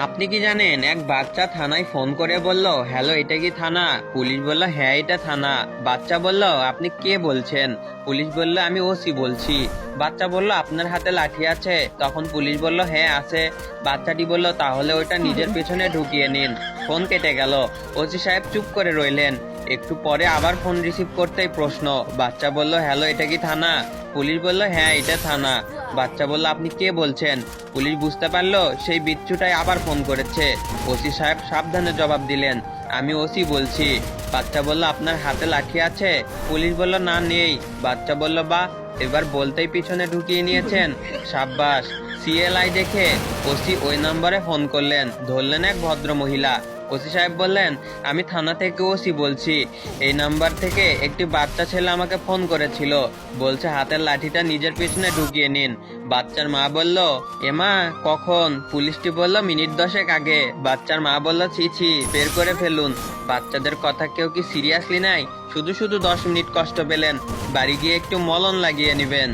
আপনি কি জানেন, এক বাচ্চা থানায় ফোন করে বলল, হ্যালো এটা কি থানা? পুলিশ বলল, হ্যাঁ এটা থানা। বাচ্চা বলল, আপনি কে বলছেন? পুলিশ বলল, আমি ওসি বলছি। বাচ্চা বলল, আপনার হাতে লাঠি আছে? তখন পুলিশ বলল, হ্যাঁ আছে। বাচ্চাটি বলল, তাহলে ওইটা নিজের পেছনে ঢুকিয়ে নিন। ফোন কেটে গেল। ওসি সাহেব চুপ করে রইলেন। একটু পরে আবার ফোন রিসিভ করতেই প্রশ্ন। বাচ্চা বলল, হ্যালো এটা কি থানা? পুলিশ বলল, হ্যাঁ এটা থানা। বাচ্চা বলল, আপনি কে বলছেন? পুলিশ বুঝতে পারলো সেই বিচ্ছুটাই আবার ফোন করেছে। ওসি সাহেব সাবধানে জবাব দিলেন, আমি ওসি বলছি। বাচ্চা বলল, আপনার হাতে লাঠি আছে? পুলিশ বলল, না নেই। বাচ্চা বলল, বা এবার বলতেই পিছনে ঢুকিয়ে নিয়েছেন, সাব্বাস। সিএলআই দেখে ওসি ওই নম্বরে ফোন করলেন। ধরলেন এক ভদ্র মহিলা। ওসি সাহেব বললেন, আমি থানা থেকে ওসি বলছি। এই নাম্বার থেকে একটি বাচ্চা ছেলে আমাকে ফোন করেছিল, বলছে হাতের লাঠিটা নিজের পিছনে ঢুকিয়ে নিন। বাচ্চার মা বলল, এমা কখন? পুলিশটি বলল, মিনিট 10 আগে। বাচ্চার মা বলল, ছি ছি, বের করে ফেলুন। বাচ্চাদের কথা কেউ কি সিরিয়াসলি নাই? শুধু শুধু 10 মিনিট কষ্ট পেলেন, বাড়ি গিয়ে একটু মলম লাগিয়ে নেবেন।